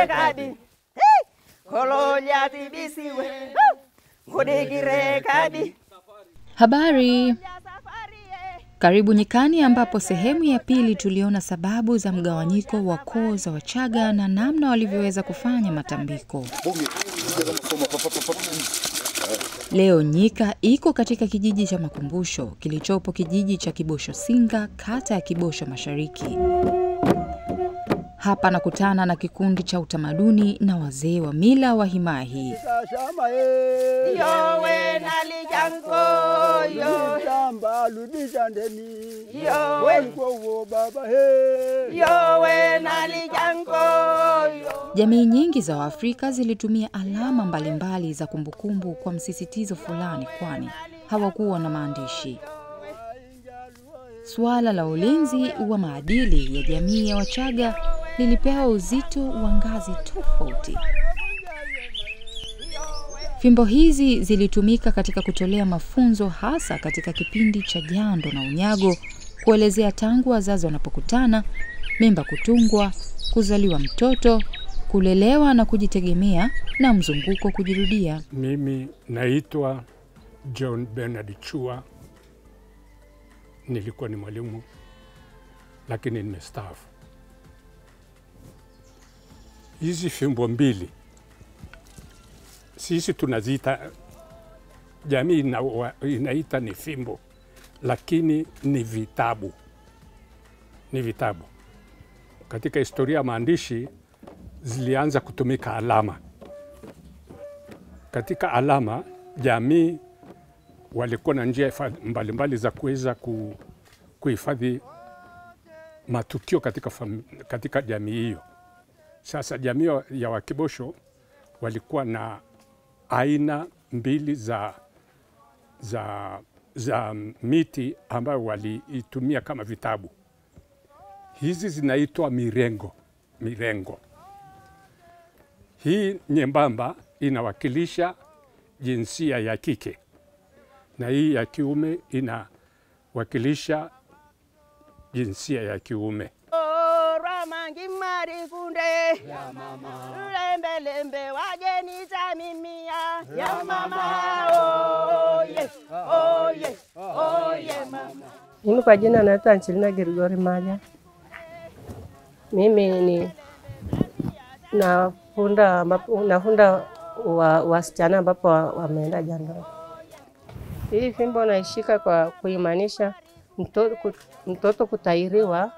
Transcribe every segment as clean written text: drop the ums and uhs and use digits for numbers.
Kudegire kadi. Kolonya tibisiwe. Kudegire kadi. Habari. Karibu Nyikani, ambapo sehemu ya pili tuliona sababu za mgawanyiko wa koo za Wachaga na namna walivyoweza kufanya matambiko. Leo Nyika iko katika kijiji cha Makumbusho kilichopo kijiji cha Kibosho Singa, kata ya Kibosho Mashariki. Hapa nakutana na kikundi cha utamaduni na wazee wa mila wa himaya hii. Yowe nalijango yo shamba ludijandeni yowe nalijango yo. Jamii nyingi za Waafrika zilitumia alama mbalimbali za kumbukumbu kwa msisitizo fulani, kwani hawakuwa na maandishi. Suala la ulinzi wa maadili ya jamii ya Wachaga lilipewa uzito wa ngazi tofauti. Fimbo hizi zilitumika katika kutolea mafunzo, hasa katika kipindi cha jando na unyago, kuelezea tangu wazazi wanapokutana, mimba kutungwa, kuzaliwa mtoto, kulelewa na kujitegemea, na mzunguko kujirudia. Mimi naitwa John Bernard Chua. Nilikuwa ni mwalimu lakini nimestaafu. Hizi fimbo mbili sisi tunaziita, jamii inaita ni fimbo, lakini ni vitabu. Ni vitabu. Katika historia ya maandishi zilianza kutumika alama. Katika alama, jamii walikuwa na njia mbalimbali za kuweza kuhifadhi matukio katika jamii hiyo. Sasa jamii ya Wakibosho walikuwa na aina mbili za miti ambayo waliitumia kama vitabu. Hizi zinaitwa mirengo. Mirengo hii nyembamba inawakilisha jinsia ya kike, na hii ya kiume inawakilisha jinsia ya kiume. Ramangi marikunde ya mama, lembe lembe wageni tamimia ya mama, oh yes, oh yes, oh yes mama. Mimi kwa jina naitwa Angelina Gregory Maja. Mimi ni nafunda wasichana ambapo wameenda jando. Hii fimbo naishika kwa kuimanisha mtoto kutairiwa,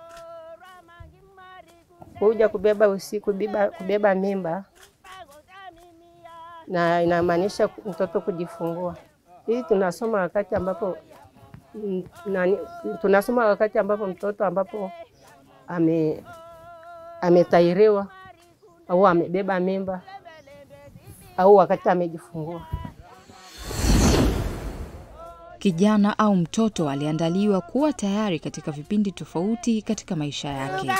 kuja kubeba usiku, kubeba mimba, na inamaanisha mtoto kujifungua. Hii tunasoma wakati ambapo mtoto ambapo ametairiwa au amebeba mimba au wakati amejifungua. Kijana au mtoto aliandaliwa kuwa tayari katika vipindi tofauti katika maisha yake.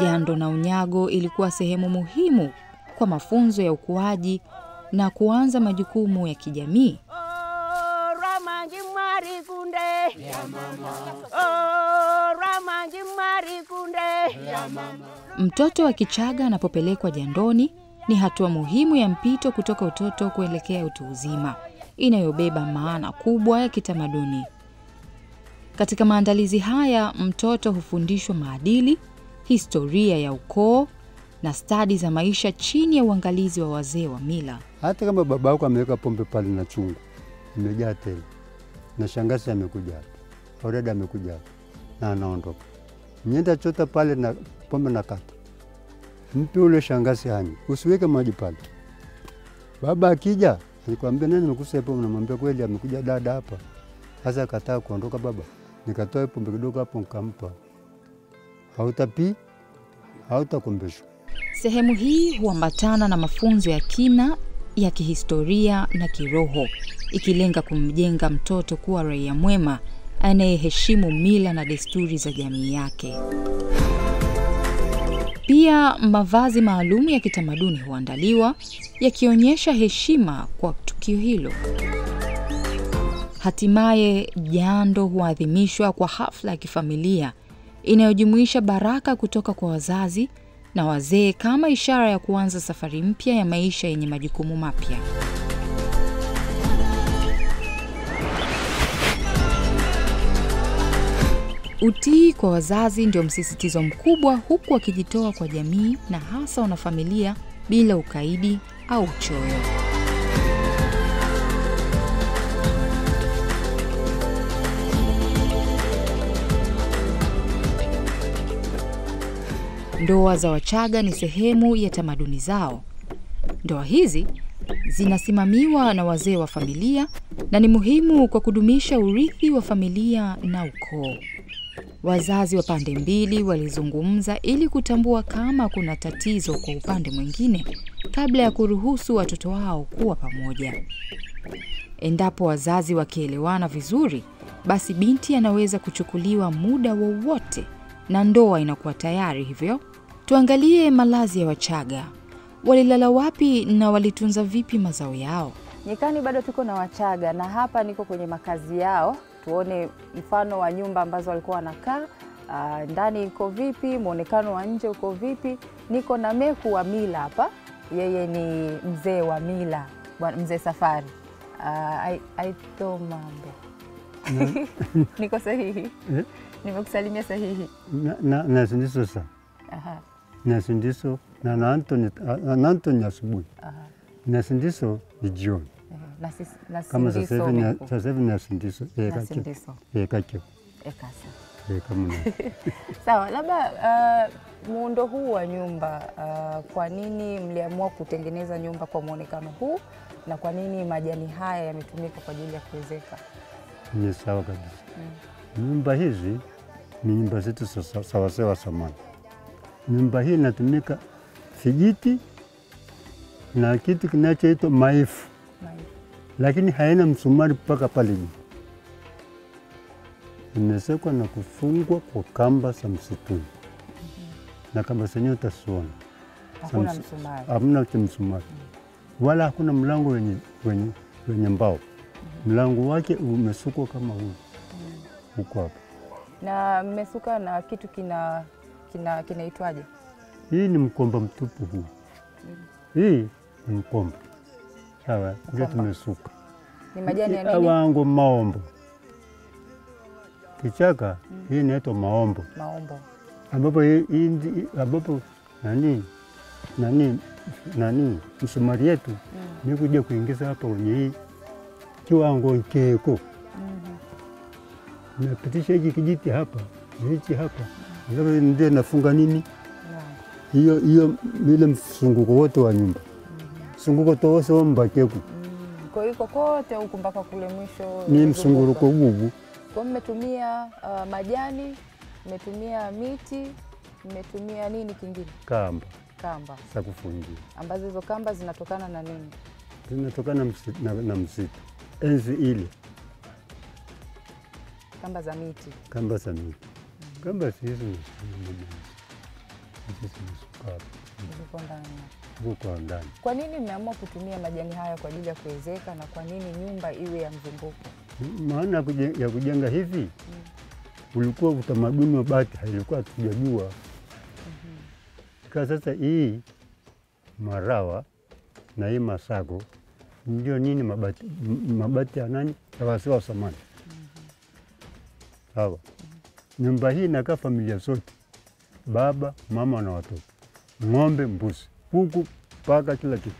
Jando na unyago ilikuwa sehemu muhimu kwa mafunzo ya ukuaji na kuanza majukumu ya kijamii. Mtoto wa Kichaga anapopelekwa jandoni ni hatua muhimu ya mpito kutoka utoto kuelekea utu uzima, inayobeba maana kubwa ya kitamaduni. Katika maandalizi haya, mtoto hufundishwa maadili, historia ya ukoo na stadi za maisha chini ya uangalizi wa wazee wa mila. Hata kama baba yako ameweka pombe pale na chungu imejaa tele, na shangazi amekuja hapa au dada amekuja hapa na anaondoka, nienda chota pale na pombe na kata, mpe ule shangazi hani, usiweke maji pale. Baba akija nikwambia nani nimekusa hapo, unamwambia kweli amekuja dada hapa. Sasa akataa kuondoka baba, nikatoa pombe kidogo hapo nikampa. Hautapi, hautakombeshwa. Sehemu hii huambatana na mafunzo ya kina ya kihistoria na kiroho, ikilenga kumjenga mtoto kuwa raia mwema anayeheshimu mila na desturi za jamii yake. Pia mavazi maalum ya kitamaduni huandaliwa yakionyesha heshima kwa tukio hilo. Hatimaye jando huadhimishwa kwa hafla ya kifamilia inayojumuisha baraka kutoka kwa wazazi, na wazee kama ishara ya kuanza safari mpya ya maisha yenye majukumu mapya. Utii kwa wazazi ndio msisitizo mkubwa, huku wakijitoa kwa jamii na hasa wanafamilia bila ukaidi au uchoyo. Ndoa za Wachaga ni sehemu ya tamaduni zao. Ndoa hizi zinasimamiwa na wazee wa familia na ni muhimu kwa kudumisha urithi wa familia na ukoo. Wazazi wa pande mbili walizungumza ili kutambua kama kuna tatizo kwa upande mwingine kabla ya kuruhusu watoto wao kuwa pamoja. Endapo wazazi wakielewana vizuri, basi binti anaweza kuchukuliwa muda wowote na ndoa inakuwa tayari hivyo. Tuangalie malazi ya Wachaga. Walilala wapi na walitunza vipi mazao yao? Nyikani bado tuko na Wachaga na hapa niko kwenye makazi yao. Tuone mfano wa nyumba ambazo walikuwa wanakaa, ndani iko vipi, muonekano wa nje uko vipi. Niko na Meku wa mila hapa. Yeye ni mzee wa mila, mzee Safari. Aito mambo. Niko sahihi? Nimekusalimia sahihi? Na sindiso sa. Aha. Na sindiso na Anthony asubuhi. Aha. Na sindiso ni jioni. Na Kama sindiso. sasa hivi na sindiso. Na sindiso. Kachio. Ekasa. Kama Sawa, labda muundo huu wa nyumba, kwa nini mliamua kutengeneza nyumba kwa muonekano huu na kwa nini majani haya yametumika kwa ajili ya kuwezeka? Ni sawa kabisa. Nyumba hizi ni nyumba zetu sawasawa zamani. Nyumba hii inatumika vijiti na kitu kinachoitwa maifu. Lakini haina msumari mpaka pale juu. Imesekwa na kufungwa kwa kamba za msituni. Na kamba zenyewe utasiona. Hakuna msumari. Hamna msumari. Wala hakuna mlango wenye mbao. Mlango wake umesukwa kama huu. Huko hapa. Na mmesuka na kitu kinaitwaje? Hii ni mkomba mtupu huu. Hii ni mkomba. Sawa, ndio tumesuka. Ni majani ya nini? Wango maombo. Kichaka hii inaitwa maombo. Maombo. Ambapo nani msumari yetu ni kuja kuingiza hapa kwenye hii kiwango keko. Napitisha hiki kijiti hapa, hichi hapa. Ndio nafunga nini? Hiyo ile msunguko wote wa nyumba. Msunguko toose wa mbakeku. Kwa hiyo kokote huko mpaka kule mwisho ni msunguko gugu. Kwa mmetumia majani, mmetumia miti, mmetumia nini kingine? Kamba. Kamba za kufungia. Ambazo hizo kamba zinatokana na nini? Zinatokana na msitu. Enzi ile. Kamba za miti. Kamba za miti. Kamba hizo ni huko ndani. Kwa nini mmeamua kutumia majani haya kwa ajili ya kuwezeka na kwa nini nyumba iwe ya mzunguko? Maana ya kujenga hivi ulikuwa utamaduni wa bati, hailikuwa tujajua. Sasa hii marawa na hii masago ndio nini mabati ya nani? Sawa samani. Sawa. Nyumba hii inakaa familia zote. Baba, mama na watoto. Ng'ombe, mbuzi, kuku, paka, kila kitu.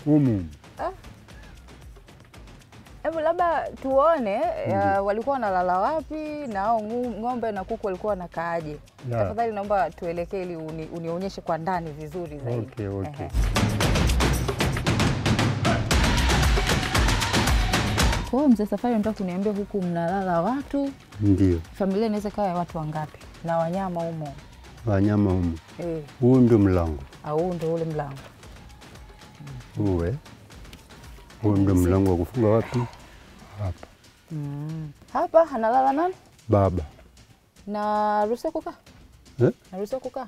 Umu. Hebu labda tuone walikuwa wanalala wapi na hao ng'ombe na kuku walikuwa wanakaaje. Tafadhali naomba tuelekee ili unionyeshe kwa ndani vizuri zaidi. Okay. Kwa hiyo mzee Safari unataka kuniambia huku mnalala watu? Ndio. Familia inaweza kawa ya watu wangapi? Na wanyama humo? Wanyama humo. Huu ndio mlango. Huu ndio ule mlango. Huu ndio mlango wa kufunga watu hapa. Hapa analala nani? Baba. Na ruhusa kukaa? Na ruhusa kukaa?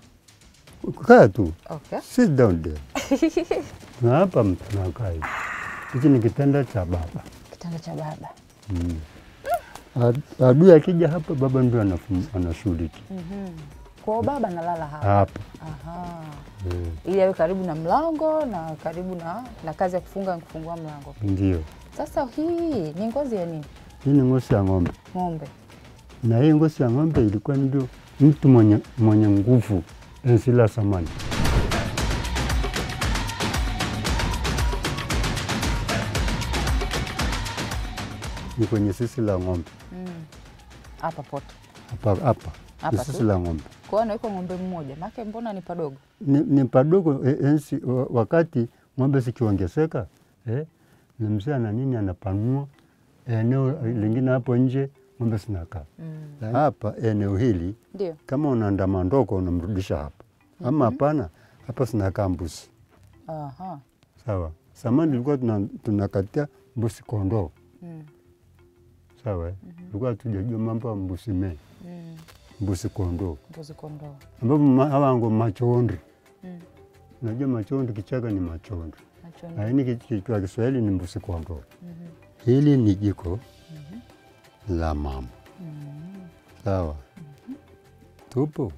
Kukaa tu. Okay. Sit down there. Na hapa tunakaa hivi. Hichi ni kitanda cha baba. Kitanda cha baba. Adui akija hapa baba ndio anashughulika. Kwa baba analala hapa. Aha. Ili awe karibu na mlango na karibu na kazi ya kufunga na kufungua mlango. Ndio. Sasa hii ni ngozi ya nini? Hii ni ngozi ya ng'ombe. Ng'ombe. Na hii ngozi ya ng'ombe ilikuwa ndio mtu mwenye nguvu enzi la zamani. Ni kwenye sisi la ng'ombe. Hapa poto. Hapa. Ni sisi la ng'ombe. Kwa hiyo naiko ng'ombe mmoja. Maana mbona ni padogo? Ni padogo enzi wakati ng'ombe zikiongezeka, ni mzee na nini anapanua eneo lingine hapo nje ng'ombe zinakaa. Hapa eneo hili ndio. Kama una ndama ndogo unamrudisha hapa. Ama hapana, hapa zinakaa mbuzi. Aha. Sawa. Zamani tulikuwa tunakatia mbuzi kondoo. Sawa. Tulikuwa tujajua mambo ya mbuzi me. Mbuzi kondoo. Mbuzi kondoo. Ambapo hawa ngo machondri. Unajua machondri Kichaga ni machondri. Lakini kwa Kiswahili ni mbuzi kondoo. Hili ni jiko la mama. Sawa. Tupo.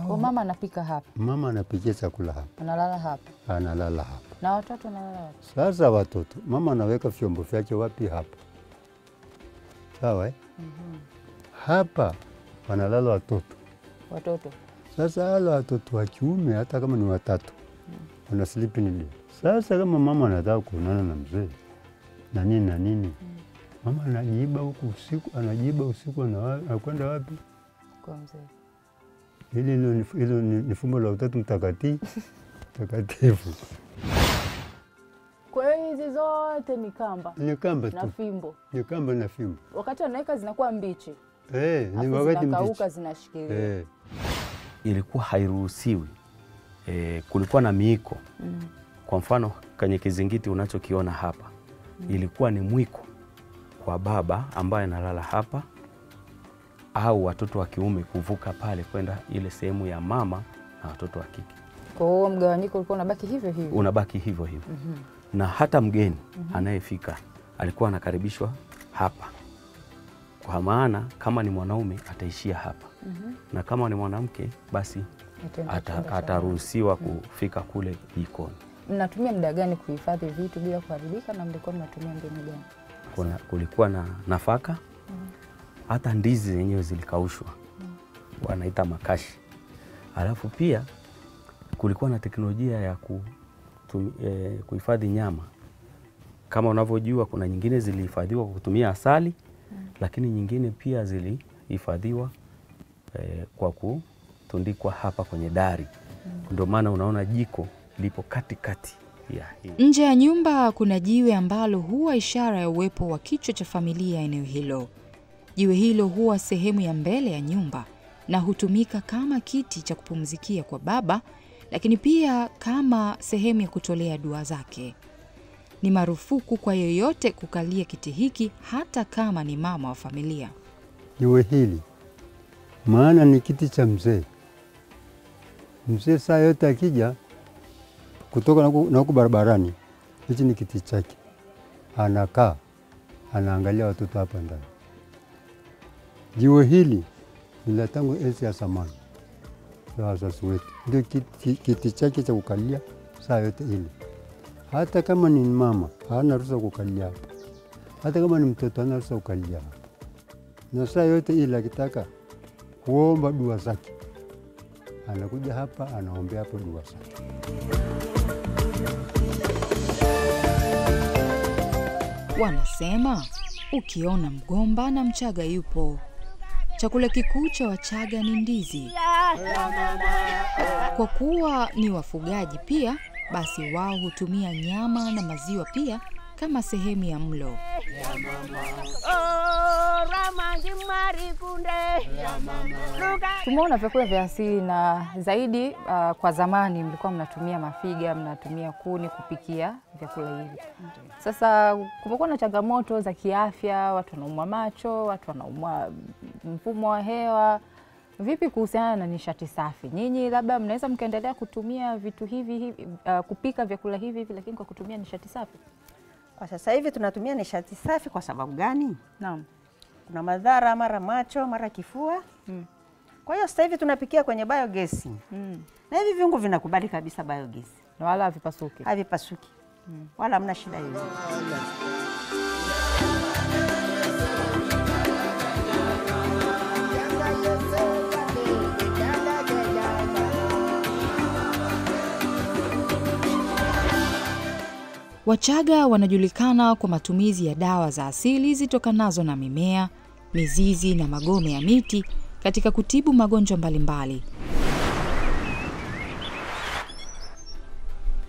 Kwa mama anapika hapa. Mama anapikia chakula hapa. Analala hapa. Analala hapa. Na watoto wanalala hapa. Sasa watoto, mama anaweka vyombo vyake wapi? Hapa. Sawa. Hapa wanalala watoto. Sasa wale watoto wa kiume hata kama ni watatu wana sleep in. Sasa kama mama anataka kuonana na mzee na nini, mama anajiiba huku usiku, anakwenda wapi? Kwa mzee. Hilo ni fumbo la Utatu Mtakatifu. Kwa hiyo hizi zote ni kamba. Ni kamba na tu. Fimbo. Ni kamba na fimbo. Wakati wanaweka zinakuwa mbichi. Ni wakati zinakauka zinashikilia. Ilikuwa hairuhusiwi. Kulikuwa na miiko. Kwa mfano kwenye kizingiti unachokiona hapa. Ilikuwa ni mwiko kwa baba ambaye analala hapa au watoto wa kiume kuvuka pale kwenda ile sehemu ya mama na watoto wa kike. Kwa hiyo mgawanyiko ulikuwa unabaki hivyo hivyo. Unabaki hivyo hivyo. Na hata mgeni anayefika alikuwa anakaribishwa hapa. Kwa maana kama ni mwanaume ataishia hapa. Na kama ni mwanamke basi ataruhusiwa kufika kule jikoni. Mnatumia muda gani kuhifadhi vitu bila kuharibika na mlikuwa mnatumia mbinu gani? Kulikuwa na nafaka. Hata ndizi zenyewe zilikaushwa. Wanaita makashi. Alafu pia kulikuwa na teknolojia ya kuhifadhi nyama. Kama unavyojua kuna nyingine zilihifadhiwa kwa kutumia asali, lakini nyingine pia zilihifadhiwa kwa kutundikwa hapa kwenye dari. Ndio maana unaona jiko lipo katikati ya hii. Nje ya nyumba kuna jiwe ambalo huwa ishara ya uwepo wa kichwa cha familia eneo hilo. Jiwe hilo huwa sehemu ya mbele ya nyumba na hutumika kama kiti cha kupumzikia kwa baba, lakini pia kama sehemu ya kutolea dua zake. Ni marufuku kwa yoyote kukalia kiti hiki hata kama ni mama wa familia. Jiwe hili maana ni kiti cha mzee. Mzee saa yote akija kutoka na huku barabarani, hichi ni kiti chake. Anakaa, anaangalia watoto hapa ndani. Jiwe hili ni la tangu enzi ya zamani. Wazazi wetu. Ndio kiti chake cha kukalia saa yote ile. Hata kama ni mama, hana ruhusa kukalia hapa. Hata kama ni mtoto hana ruhusa kukalia hapa. Na saa yote ile akitaka kuomba dua zake, anakuja hapa anaombea hapo dua zake. Wanasema ukiona mgomba na Mchaga yupo. Chakula kikuu cha Wachaga ni ndizi. Kwa kuwa ni wafugaji pia, basi wao hutumia nyama na maziwa pia kama sehemu ya mlo. Tumeona vyakula vya asili na zaidi kwa zamani mlikuwa mnatumia mafiga, mnatumia kuni kupikia vyakula hivi. Sasa kumekuwa na changamoto za kiafya, watu wanaumwa macho, watu wanaumwa mfumo wa hewa. Vipi kuhusiana na nishati safi? Nyinyi labda mnaweza mkaendelea kutumia vitu hivi kupika vyakula hivi lakini kwa kutumia nishati safi? Kwa sasa hivi tunatumia nishati safi kwa sababu gani? Naam. Kuna madhara mara macho, mara kifua. Kwa hiyo sasa hivi tunapikia kwenye biogas. Na hivi viungo vinakubali kabisa biogas. Na wala havipasuki. Havipasuki. Wala hamna shida hiyo. Wachaga wanajulikana kwa matumizi ya dawa za asili zitokanazo na mimea, mizizi na magome ya miti katika kutibu magonjwa mbalimbali.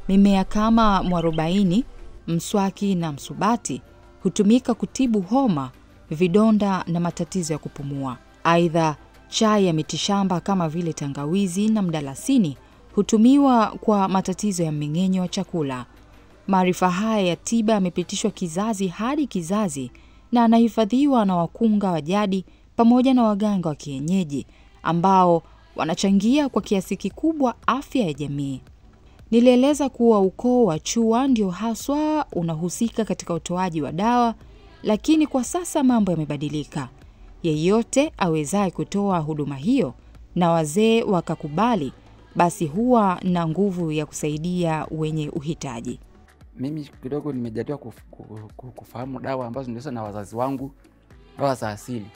Mimea kama mwarobaini, mswaki na msubati hutumika kutibu homa, vidonda na matatizo ya kupumua. Aidha, chai ya mitishamba kama vile tangawizi na mdalasini hutumiwa kwa matatizo ya mmeng'enyo wa chakula. Maarifa haya ya tiba yamepitishwa kizazi hadi kizazi na anahifadhiwa na wakunga wa jadi pamoja na waganga wa kienyeji ambao wanachangia kwa kiasi kikubwa afya ya jamii. Nilieleza kuwa ukoo wa Chua ndio haswa unahusika katika utoaji wa dawa, lakini kwa sasa mambo yamebadilika. Yeyote awezaye kutoa huduma hiyo na wazee wakakubali, basi huwa na nguvu ya kusaidia wenye uhitaji. Mimi kidogo nimejaliwa kufahamu dawa ambazo nilizwa na wazazi wangu, dawa za asili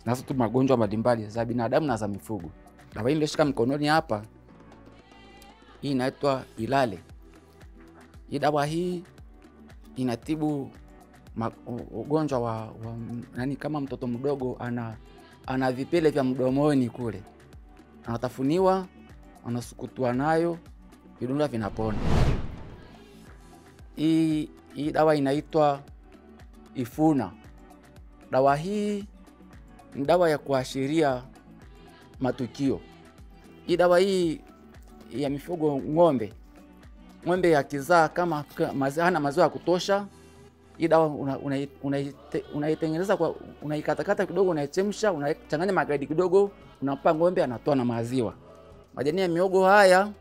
zinazotibu magonjwa mbalimbali za binadamu na za mifugo. Dawa hii nilioshika mkononi hapa, hii inaitwa Ilale. Hii dawa hii inatibu ugonjwa wa nani, kama mtoto mdogo ana vipele vya mdomoni kule, anatafuniwa, anasukutwa nayo, vidonda vinapona. Hii dawa inaitwa Ifuna. Dawa hii ni dawa ya kuashiria matukio. Hii dawa hii ya mifugo, ng'ombe ya kizaa kama hana maziwa ya kutosha, hii dawa unaitengeneza kwa unaikatakata kidogo, unaichemsha, unachanganya magadi kidogo, unampa ng'ombe, anatoa na maziwa. Majani ya miogo haya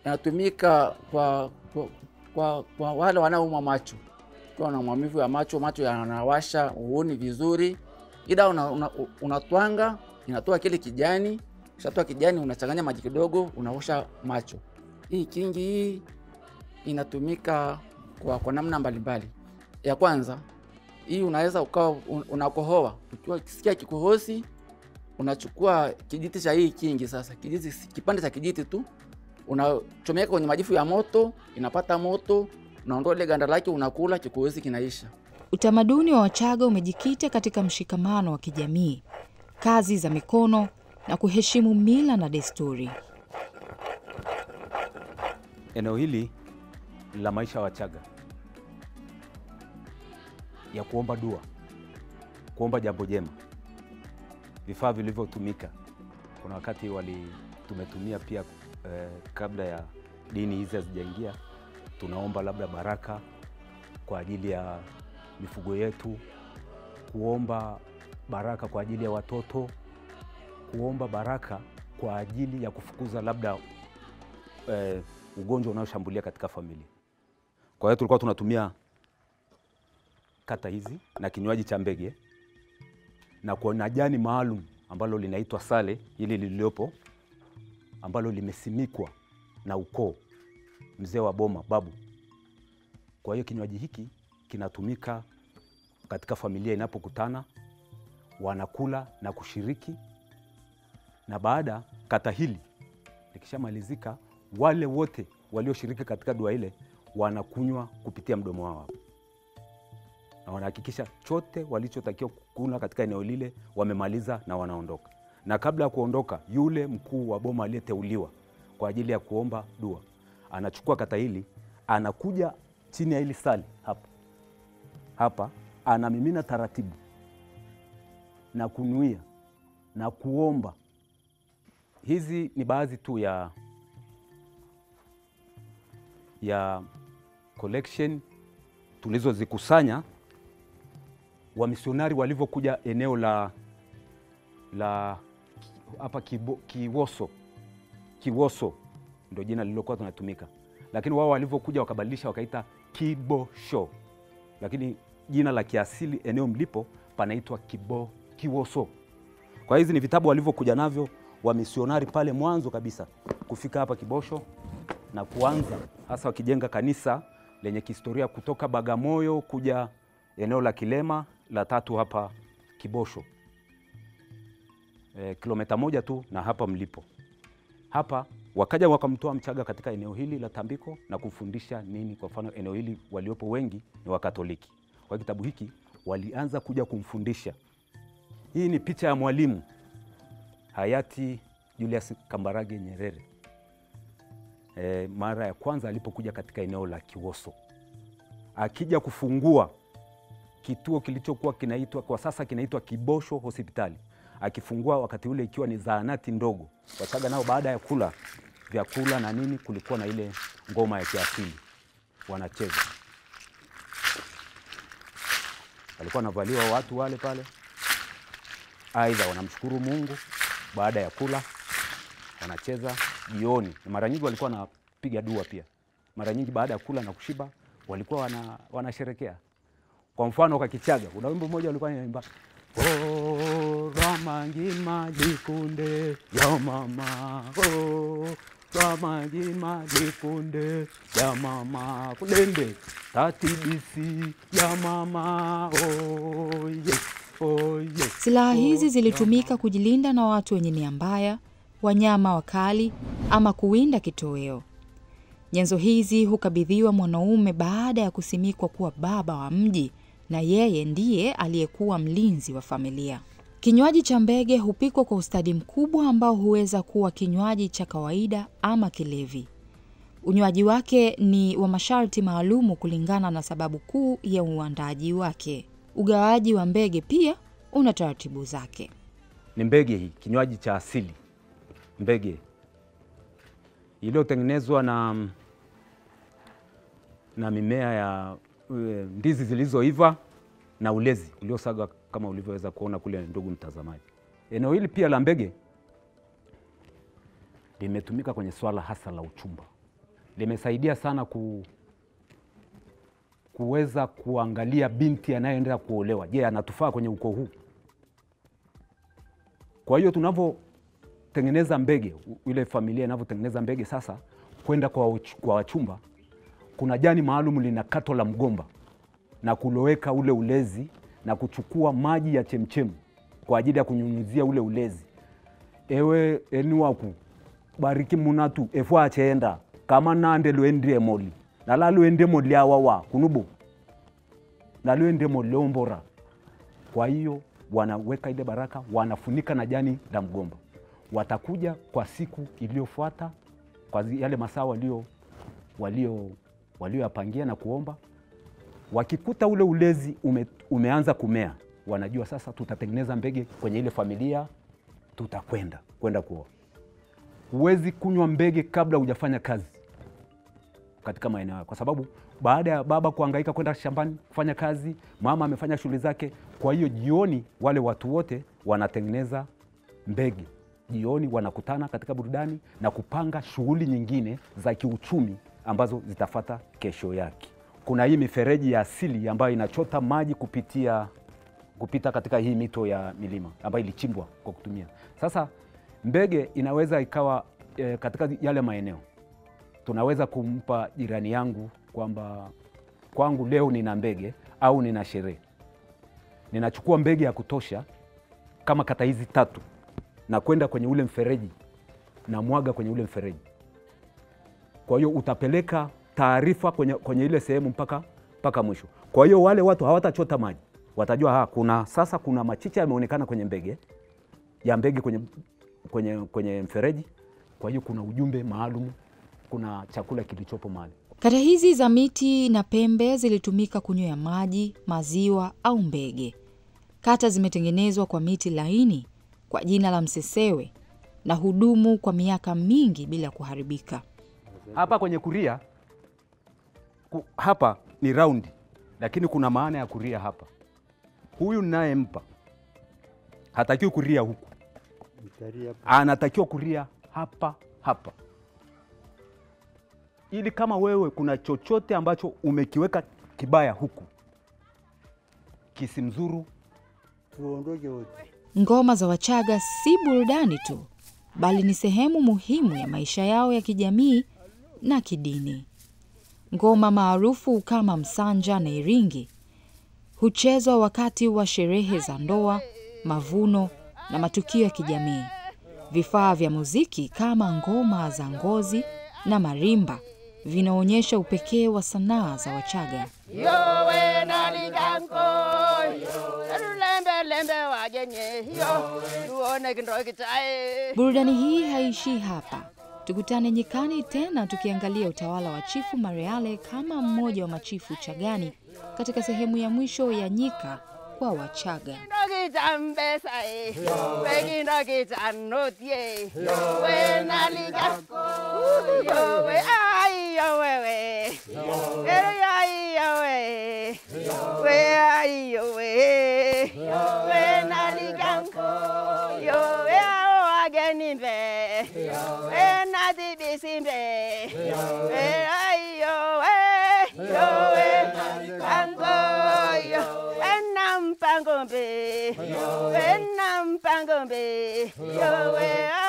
yanatumika kwa wale wanaoumwa macho. Kwa na maumivu ya macho yanawasha, uoni vizuri. Hii dawa unatwanga, inatoa kile kijani, ukishatoa kijani unachanganya maji kidogo, unaosha macho. Hii kingi hii inatumika kwa namna mbalimbali. Ya kwanza, hii unaweza ukawa unakohoa. Ukiwa ukisikia kikohozi, unachukua kijiti cha hii kingi sasa. Kipande cha kijiti tu, unachomeka kwenye majifu ya moto, inapata moto, unaondoa ile ganda lake, unakula, kikohozi kinaisha. Utamaduni wa Wachaga umejikita katika mshikamano wa kijamii, kazi za mikono na kuheshimu mila na desturi. Eneo hili la maisha ya Wachaga ya kuomba dua, kuomba jambo jema, vifaa vilivyotumika. Kuna wakati tumetumia pia kabla ya dini hizi hazijaingia, tunaomba labda baraka kwa ajili ya mifugo yetu, kuomba baraka kwa ajili ya watoto, kuomba baraka kwa ajili ya kufukuza labda ugonjwa unaoshambulia katika familia. Kwa hiyo tulikuwa tunatumia kata hizi na kinywaji cha mbege na kuna jani maalum ambalo linaitwa sale, hili liliopo ambalo limesimikwa na ukoo mzee wa boma, babu. Kwa hiyo kinywaji hiki kinatumika katika familia inapokutana, wanakula na kushiriki, na baada kata hili likishamalizika, wale wote walioshiriki katika dua ile wanakunywa kupitia mdomo wao, na wanahakikisha chote walichotakiwa kukula katika eneo lile wamemaliza na wanaondoka. Na kabla ya kuondoka, yule mkuu wa boma aliyeteuliwa kwa ajili ya kuomba dua anachukua kata hili, anakuja chini ya hili sali hapa, anamimina taratibu na kunuia na kuomba. Hizi ni baadhi tu ya collection tulizozikusanya wamisionari walivyokuja eneo la hapa Kiwoso ndio jina lililokuwa tunatumika, lakini wao walivyokuja wakabadilisha wakaita Kibosho, lakini jina la kiasili eneo mlipo panaitwa Kiwoso. Kwa hizi ni vitabu walivyokuja navyo wa misionari pale mwanzo kabisa kufika hapa Kibosho na kuanza hasa wakijenga kanisa lenye kihistoria kutoka Bagamoyo kuja eneo la Kilema la 3 hapa Kibosho. Kilomita 1 tu na hapa mlipo. Hapa wakaja wakamtoa Mchaga katika eneo hili la Tambiko na kufundisha nini. Kwa mfano eneo hili waliopo wengi ni Wakatoliki. Kwa kitabu hiki walianza kuja kumfundisha. Hii ni picha ya mwalimu hayati Julius Kambarage Nyerere. Mara ya kwanza alipokuja katika eneo la Kiwoso. Akija kufungua kituo kilichokuwa kinaitwa kwa sasa kinaitwa Kibosho Hospitali. Akifungua wakati ule ikiwa ni zahanati ndogo. Wachaga nao baada ya kula vyakula na nini kulikuwa na ile ngoma ya kiasili wanacheza. Walikuwa wanavaliwa watu wale pale. Aidha wanamshukuru Mungu baada ya kula, wanacheza jioni. Mara nyingi walikuwa wanapiga dua pia. Mara nyingi baada ya kula na kushiba walikuwa wanasherekea. Kwa mfano kwa Kichaga kuna wimbo mmoja walikuwa wanaimba, oh Ramangima likunde ya mama, oh Ramangima likunde ya mama, kulende tatibisi ya mama, oh yes. Oh, yes. Silaha hizi zilitumika kujilinda na watu wenye nia mbaya, wanyama wakali ama kuwinda kitoweo. Nyenzo hizi hukabidhiwa mwanaume baada ya kusimikwa kuwa baba wa mji na yeye ndiye aliyekuwa mlinzi wa familia. Kinywaji cha mbege hupikwa kwa ustadi mkubwa ambao huweza kuwa kinywaji cha kawaida ama kilevi. Unywaji wake ni wa masharti maalumu kulingana na sababu kuu ya uandaji wake. Ugawaji wa mbege pia una taratibu zake. Ni mbege hii, kinywaji cha asili. Mbege iliyotengenezwa na mimea ya ndizi zilizoiva na ulezi uliosaga kama ulivyoweza kuona kule, ndugu mtazamaji. Eneo hili pia la mbege limetumika kwenye swala hasa la uchumba. Limesaidia sana kuweza kuangalia binti anayeenda kuolewa. Je, anatufaa kwenye ukoo huu? Kwa hiyo tunavyotengeneza mbege, ile familia inavyotengeneza mbege sasa kwenda kwa wachumba, kuna jani maalum lina kato la mgomba na kuloweka ule ulezi na kuchukua maji ya chemchemu kwa ajili ya kunyunyuzia ule ulezi. Ewe eniwaku bariki munatu efwa acheenda kama nande luendie moli na la luende moli awawa kunubu na luende moli ombora. Kwa hiyo wanaweka ile baraka, wanafunika na jani la mgomba. Watakuja kwa siku iliyofuata kwa yale masaa walioyapangia na kuomba. Wakikuta ule ulezi umeanza kumea, wanajua sasa tutatengeneza mbege kwenye ile familia, tutakwenda kuoa. Huwezi kunywa mbege kabla hujafanya kazi katika maeneo, kwa sababu baada ya baba kuhangaika kwenda shambani kufanya kazi, mama amefanya shughuli zake. Kwa hiyo jioni wale watu wote wanatengeneza mbege. Jioni wanakutana katika burudani na kupanga shughuli nyingine za kiuchumi ambazo zitafata kesho yake. Kuna hii mifereji ya asili ambayo inachota maji kupita katika hii mito ya milima ambayo ilichimbwa kwa kutumia. Sasa mbege inaweza ikawa katika yale maeneo. Tunaweza kumpa jirani yangu kwamba kwangu leo nina mbege au nina sherehe. Ninachukua mbege ya kutosha kama kata hizi 3 na kwenda kwenye ule mfereji na mwaga kwenye ule mfereji. Kwa hiyo utapeleka taarifa kwenye ile sehemu mpaka mwisho. Kwa hiyo wale watu hawatachota maji. Watajua kuna machicha yameonekana kwenye mbege kwenye mfereji. Kwa hiyo kuna ujumbe maalum, kuna chakula kilichopo mahali. Kata hizi za miti na pembe zilitumika kunywea maji, maziwa au mbege. Kata zimetengenezwa kwa miti laini kwa jina la msesewe na hudumu kwa miaka mingi bila kuharibika. Hapa kwenye kuria, hapa ni raundi, lakini kuna maana ya kuria hapa. Huyu ninayempa hatakiwi kuria huku, anatakiwa kuria hapa. Ili kama wewe kuna chochote ambacho umekiweka kibaya huku, kisimzuru, tuondoke wote. Ngoma za Wachaga si burudani tu, bali ni sehemu muhimu ya maisha yao ya kijamii na kidini. Ngoma maarufu kama msanja na iringi huchezwa wakati wa sherehe za ndoa, mavuno na matukio ya kijamii. Vifaa vya muziki kama ngoma za ngozi na marimba vinaonyesha upekee wa sanaa za Wachaga. Burudani hii haishii hapa. Tukutane nyikani tena tukiangalia utawala wa Chifu Mareale kama mmoja wa machifu Chagani katika sehemu ya mwisho ya Nyika kwa Wachaga. Pangombe, yo we.